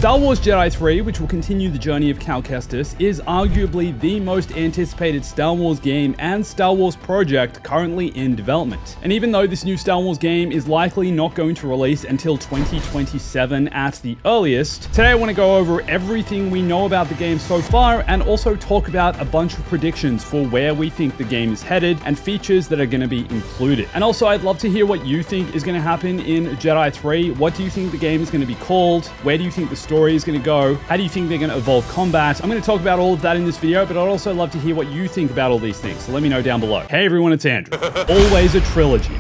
Star Wars Jedi 3, which will continue the journey of Cal Kestis, is arguably the most anticipated Star Wars game and Star Wars project currently in development. And even though this new Star Wars game is likely not going to release until 2027 at the earliest, today I want to go over everything we know about the game so far and also talk about a bunch of predictions for where we think the game is headed and features that are going to be included. And also I'd love to hear what you think is going to happen in Jedi 3. What do you think the game is going to be called? Where do you think the story is going to go? How do you think they're going to evolve combat? I'm going to talk about all of that in this video, but I'd also love to hear what you think about all these things. So let me know down below. Hey everyone, it's Andrew. Always a trilogy.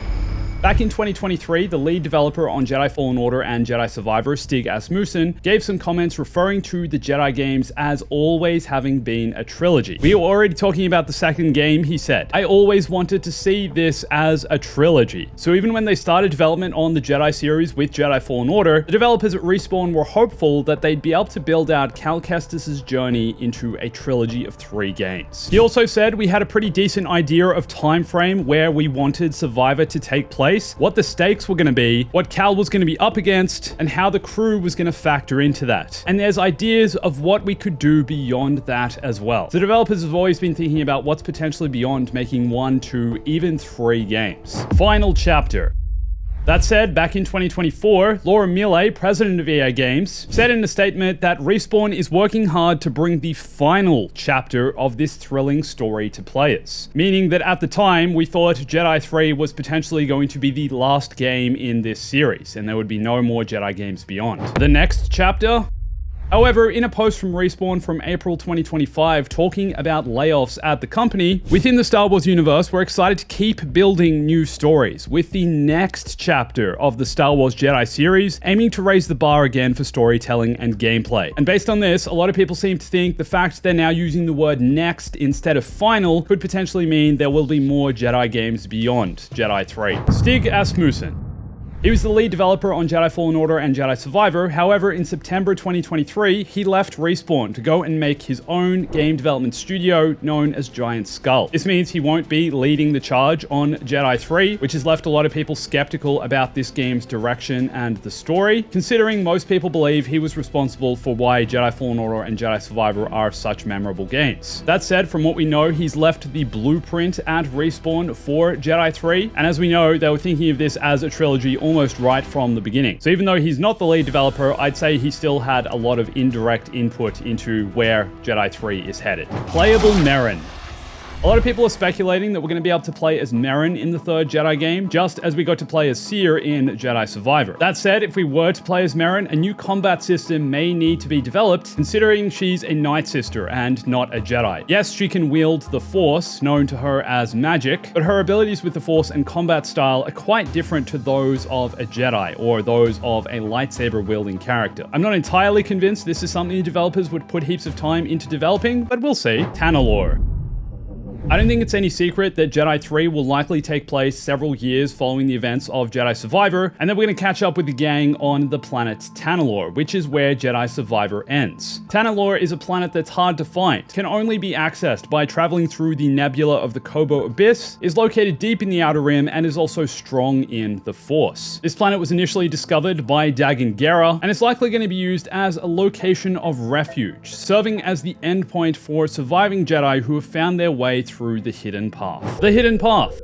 Back in 2023, the lead developer on Jedi Fallen Order and Jedi Survivor, Stig Asmussen, gave some comments referring to the Jedi games as always having been a trilogy. We were already talking about the second game, he said. I always wanted to see this as a trilogy. So even when they started development on the Jedi series with Jedi Fallen Order, the developers at Respawn were hopeful that they'd be able to build out Cal Kestis' journey into a trilogy of 3 games. He also said we had a pretty decent idea of time frame where we wanted Survivor to take place, what the stakes were going to be, what Cal was going to be up against, and how the crew was going to factor into that. And there's ideas of what we could do beyond that as well. The developers have always been thinking about what's potentially beyond making 1, 2, even 3 games. Final chapter. That said, back in 2024, Laura Miele, president of EA Games, said in a statement that Respawn is working hard to bring the final chapter of this thrilling story to players. Meaning that at the time, we thought Jedi 3 was potentially going to be the last game in this series, and there would be no more Jedi games beyond. The next chapter? However, in a post from Respawn from April 2025 talking about layoffs at the company, within the Star Wars universe, we're excited to keep building new stories with the next chapter of the Star Wars Jedi series, aiming to raise the bar again for storytelling and gameplay. And based on this, a lot of people seem to think the fact they're now using the word next instead of final could potentially mean there will be more Jedi games beyond Jedi 3. Stig Asmussen. He was the lead developer on Jedi Fallen Order and Jedi Survivor. However, in September 2023, he left Respawn to go and make his own game development studio known as Giant Skull. This means he won't be leading the charge on Jedi 3, which has left a lot of people skeptical about this game's direction and the story, considering most people believe he was responsible for why Jedi Fallen Order and Jedi Survivor are such memorable games. That said, from what we know, he's left the blueprint at Respawn for Jedi 3, and as we know, they were thinking of this as a trilogy almost right from the beginning. So even though he's not the lead developer, I'd say he still had a lot of indirect input into where Jedi 3 is headed. Playable Merrin. A lot of people are speculating that we're going to be able to play as Merrin in the 3rd Jedi game, just as we got to play as Cere in Jedi Survivor. That said, if we were to play as Merrin, a new combat system may need to be developed, considering she's a Night Sister and not a Jedi. Yes, she can wield the Force, known to her as magic, but her abilities with the Force and combat style are quite different to those of a Jedi, or those of a lightsaber-wielding character. I'm not entirely convinced this is something the developers would put heaps of time into developing, but we'll see. Tanalorr. I don't think it's any secret that Jedi 3 will likely take place several years following the events of Jedi Survivor, and then we're going to catch up with the gang on the planet Tanalorr, which is where Jedi Survivor ends. Tanalorr is a planet that's hard to find, can only be accessed by traveling through the nebula of the Koboh Abyss, is located deep in the Outer Rim, and is also strong in the Force. This planet was initially discovered by Dagan Gera, and is likely going to be used as a location of refuge, serving as the endpoint for surviving Jedi who have found their way through the Hidden Path. The Hidden Path.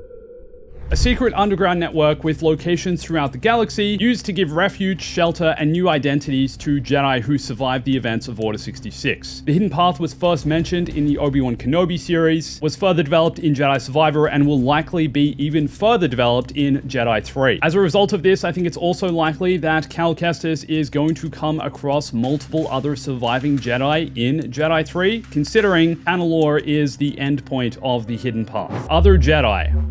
A secret underground network with locations throughout the galaxy used to give refuge, shelter, and new identities to Jedi who survived the events of Order 66. The Hidden Path was first mentioned in the Obi-Wan Kenobi series, was further developed in Jedi Survivor, and will likely be even further developed in Jedi 3. As a result of this, I think it's also likely that Cal Kestis is going to come across multiple other surviving Jedi in Jedi 3, considering Tanalorr is the endpoint of the Hidden Path. Other Jedi.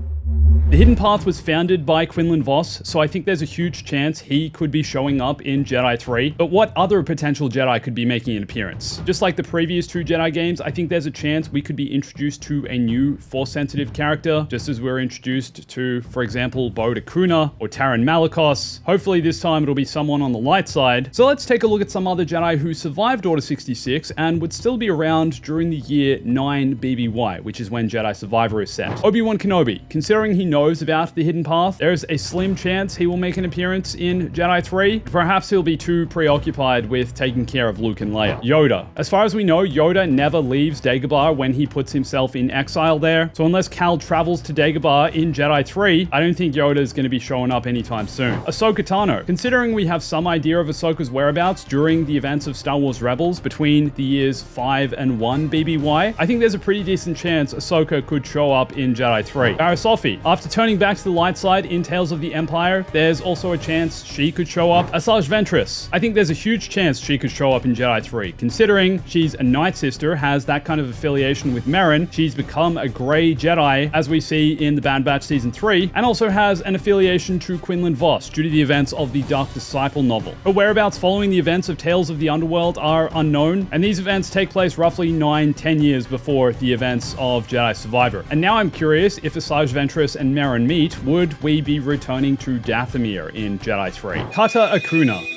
The Hidden Path was founded by Quinlan Vos, so I think there's a huge chance he could be showing up in Jedi 3. But what other potential Jedi could be making an appearance? Just like the previous 2 Jedi games, I think there's a chance we could be introduced to a new Force-sensitive character, just as we're introduced to, for example, Bode Akuna or Taron Malicos. Hopefully this time it'll be someone on the light side. So let's take a look at some other Jedi who survived Order 66 and would still be around during the year 9 BBY, which is when Jedi Survivor is set. Obi-Wan Kenobi, considering he knows knows about the hidden path. There's a slim chance he will make an appearance in Jedi 3. Perhaps he'll be too preoccupied with taking care of Luke and Leia. Yoda. As far as we know, Yoda never leaves Dagobah when he puts himself in exile there. So unless Cal travels to Dagobah in Jedi 3, I don't think Yoda is going to be showing up anytime soon. Ahsoka Tano. Considering we have some idea of Ahsoka's whereabouts during the events of Star Wars Rebels between the years 5 and 1 BBY, I think there's a pretty decent chance Ahsoka could show up in Jedi 3. Barriss Offee. After turning back to the light side in Tales of the Empire, there's also a chance she could show up. Asajj Ventress. I think there's a huge chance she could show up in Jedi 3. Considering she's a Night Sister, has that kind of affiliation with Merrin, she's become a Grey Jedi, as we see in the Bad Batch Season 3, and also has an affiliation to Quinlan Vos due to the events of the Dark Disciple novel. Her whereabouts following the events of Tales of the Underworld are unknown, and these events take place roughly 9-10 years before the events of Jedi Survivor. And now I'm curious, if Asajj Ventress and Merrin meet, would we be returning to Dathomir in Jedi 3? Kata Akuna.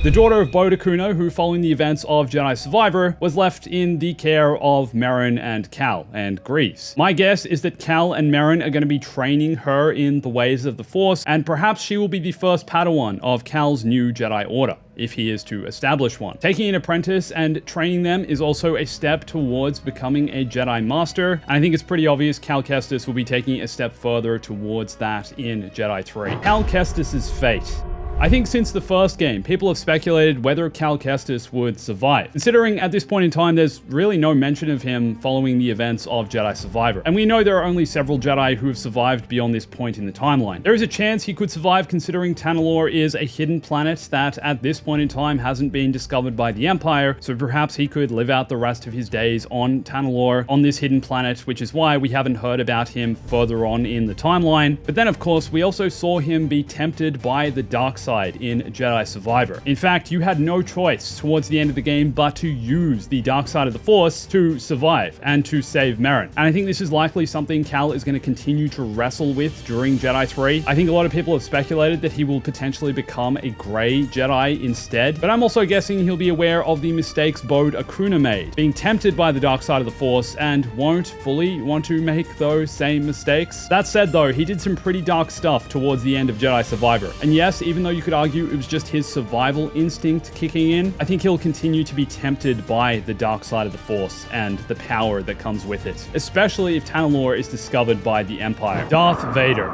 The daughter of Bode Akuna, who following the events of Jedi Survivor, was left in the care of Merrin and Cal and Greez. My guess is that Cal and Merrin are going to be training her in the ways of the Force, and perhaps she will be the first Padawan of Cal's new Jedi Order, if he is to establish one. Taking an apprentice and training them is also a step towards becoming a Jedi Master, and I think it's pretty obvious Cal Kestis will be taking a step further towards that in Jedi 3. Cal Kestis' fate. I think since the first game, people have speculated whether Cal Kestis would survive. Considering at this point in time, there's really no mention of him following the events of Jedi Survivor. And we know there are only several Jedi who have survived beyond this point in the timeline. There is a chance he could survive considering Tanalorr is a hidden planet that at this point in time hasn't been discovered by the Empire, so perhaps he could live out the rest of his days on Tanalorr, on this hidden planet, which is why we haven't heard about him further on in the timeline. But then of course, we also saw him be tempted by the dark side in Jedi Survivor. In fact, you had no choice towards the end of the game but to use the dark side of the Force to survive and to save Merrin. And I think this is likely something Cal is going to continue to wrestle with during Jedi 3. I think a lot of people have speculated that he will potentially become a Grey Jedi instead, but I'm also guessing he'll be aware of the mistakes Bode Akuna made, being tempted by the dark side of the Force, and won't fully want to make those same mistakes. That said though, he did some pretty dark stuff towards the end of Jedi Survivor. And yes, even though you could argue it was just his survival instinct kicking in, I think he'll continue to be tempted by the dark side of the Force and the power that comes with it, especially if Tanalorr is discovered by the Empire. Darth Vader.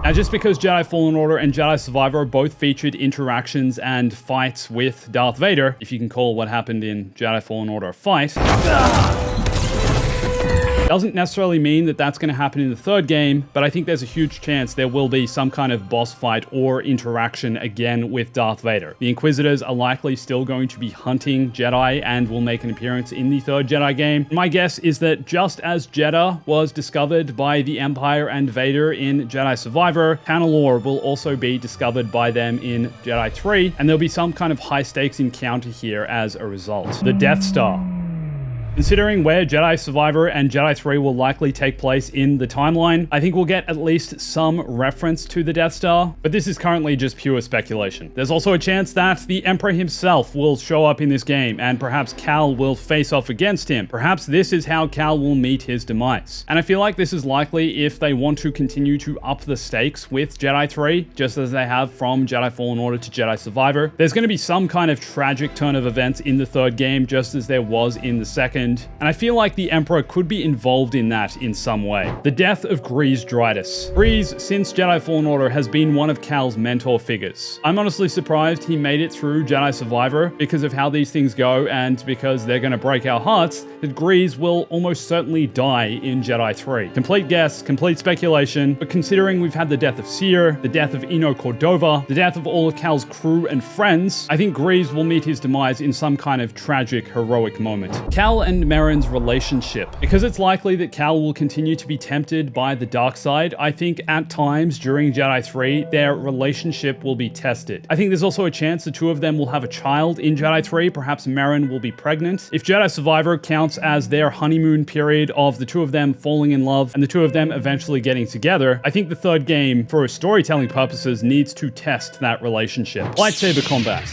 Now, just because Jedi Fallen Order and Jedi Survivor both featured interactions and fights with Darth Vader, if you can call what happened in Jedi Fallen Order a fight, doesn't necessarily mean that that's going to happen in the third game, but I think there's a huge chance there will be some kind of boss fight or interaction again with Darth Vader. The Inquisitors are likely still going to be hunting Jedi and will make an appearance in the third Jedi game. My guess is that just as Jedha was discovered by the Empire and Vader in Jedi Survivor, Tanalorr will also be discovered by them in Jedi 3, and there'll be some kind of high-stakes encounter here as a result. The Death Star. Considering where Jedi Survivor and Jedi 3 will likely take place in the timeline, I think we'll get at least some reference to the Death Star, but this is currently just pure speculation. There's also a chance that the Emperor himself will show up in this game, and perhaps Cal will face off against him. Perhaps this is how Cal will meet his demise. And I feel like this is likely if they want to continue to up the stakes with Jedi 3, just as they have from Jedi Fallen Order to Jedi Survivor. There's going to be some kind of tragic turn of events in the third game, just as there was in the second. And I feel like the Emperor could be involved in that in some way. The death of Greez Dritus. Greez, since Jedi Fallen Order, has been one of Cal's mentor figures. I'm honestly surprised he made it through Jedi Survivor because of how these things go, and because they're going to break our hearts, that Greez will almost certainly die in Jedi 3. Complete guess, complete speculation, but considering we've had the death of Cere, the death of Eno Cordova, the death of all of Cal's crew and friends, I think Greez will meet his demise in some kind of tragic, heroic moment. Cal and Merrin's relationship. Because it's likely that Cal will continue to be tempted by the dark side, I think at times during Jedi 3, their relationship will be tested. I think there's also a chance the two of them will have a child in Jedi 3, perhaps Merrin will be pregnant. If Jedi Survivor counts as their honeymoon period of the two of them falling in love and the two of them eventually getting together, I think the third game, for storytelling purposes, needs to test that relationship. Lightsaber combat.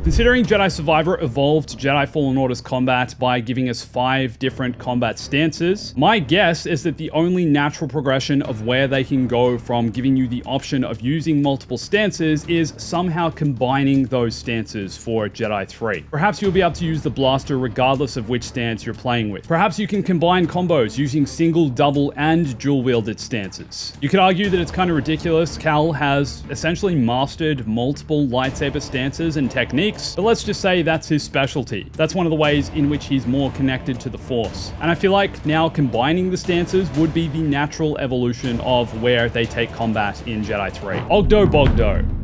Considering Jedi Survivor evolved Jedi Fallen Order's combat by Jedi, giving us 5 different combat stances. My guess is that the only natural progression of where they can go from giving you the option of using multiple stances is somehow combining those stances for Jedi 3. Perhaps you'll be able to use the blaster regardless of which stance you're playing with. Perhaps you can combine combos using single, double, and dual-wielded stances. You could argue that it's kind of ridiculous. Cal has essentially mastered multiple lightsaber stances and techniques, but let's just say that's his specialty. That's one of the ways in which he's more connected to the Force. And I feel like now combining the stances would be the natural evolution of where they take combat in Jedi 3. Ogdo Bogdo.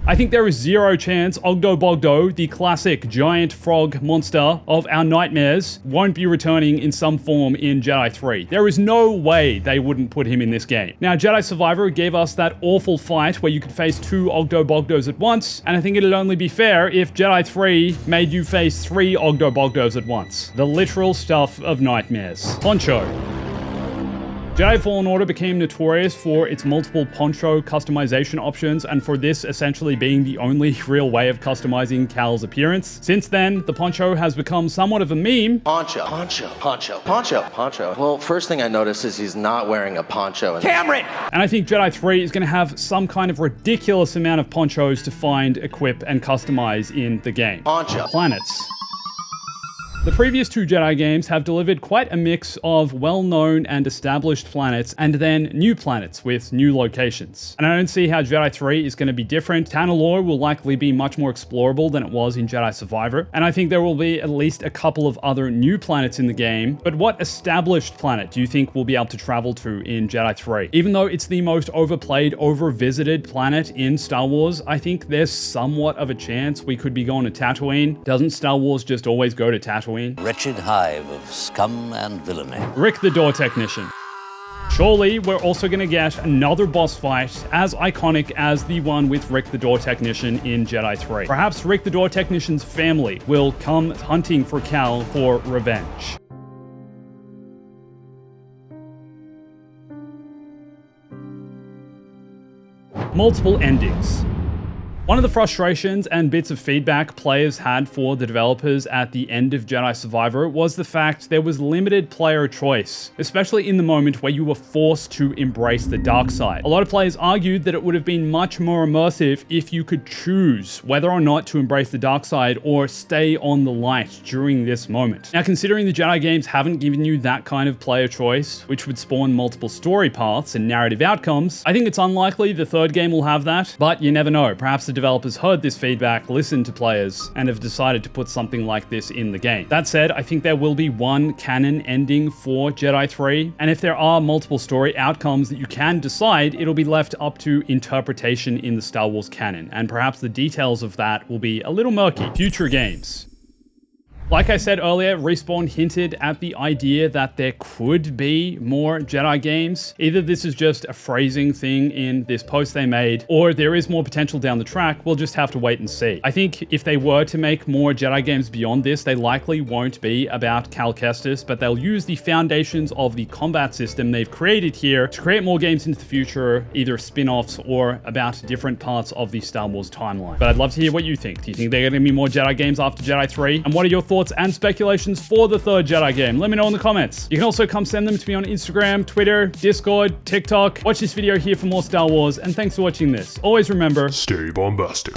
I think there is zero chance Ogdo Bogdo, the classic giant frog monster of our nightmares, won't be returning in some form in Jedi 3. There is no way they wouldn't put him in this game. Now, Jedi Survivor gave us that awful fight where you could face 2 Ogdo Bogdos at once, and I think it'd only be fair if Jedi 3 made you face 3 Ogdo Bogdos at once. The literal stuff of nightmares. Poncho. Jedi Fallen Order became notorious for its multiple poncho customization options, and for this essentially being the only real way of customizing Cal's appearance. Since then, the poncho has become somewhat of a meme. Poncho. Well, first thing I noticed is he's not wearing a poncho. Cameron! And I think Jedi 3 is going to have some kind of ridiculous amount of ponchos to find, equip, and customize in the game. Poncho. Planets. The previous 2 Jedi games have delivered quite a mix of well-known and established planets and then new planets with new locations. And I don't see how Jedi 3 is going to be different. Tanalorr will likely be much more explorable than it was in Jedi Survivor, and I think there will be at least a couple of other new planets in the game. But what established planet do you think we'll be able to travel to in Jedi 3? Even though it's the most overplayed, over-visited planet in Star Wars, I think there's somewhat of a chance we could be going to Tatooine. Doesn't Star Wars just always go to Tatooine? Wretched hive of scum and villainy. Rick the Door Technician. Surely, we're also going to get another boss fight as iconic as the one with Rick the Door Technician in Jedi 3. Perhaps Rick the Door Technician's family will come hunting for Cal for revenge. Multiple endings. One of the frustrations and bits of feedback players had for the developers at the end of Jedi Survivor was the fact there was limited player choice, especially in the moment where you were forced to embrace the dark side. A lot of players argued that it would have been much more immersive if you could choose whether or not to embrace the dark side or stay on the light during this moment. Now, considering the Jedi games haven't given you that kind of player choice, which would spawn multiple story paths and narrative outcomes, I think it's unlikely the 3rd game will have that, but you never know. Perhaps the developers heard this feedback, listened to players, and have decided to put something like this in the game. That said, I think there will be one canon ending for Jedi 3, and if there are multiple story outcomes that you can decide, it'll be left up to interpretation in the Star Wars canon, and perhaps the details of that will be a little murky. Future games. Like I said earlier, Respawn hinted at the idea that there could be more Jedi games. Either this is just a phrasing thing in this post they made, or there is more potential down the track. We'll just have to wait and see. I think if they were to make more Jedi games beyond this, they likely won't be about Cal Kestis, but they'll use the foundations of the combat system they've created here to create more games into the future, either spin-offs or about different parts of the Star Wars timeline. But I'd love to hear what you think. Do you think there are going to be more Jedi games after Jedi 3? And what are your thoughts and speculations for the 3rd Jedi game? Let me know in the comments. You can also come send them to me on Instagram, Twitter, Discord, TikTok. Watch this video here for more Star Wars, and thanks for watching this. Always remember, stay bombastic.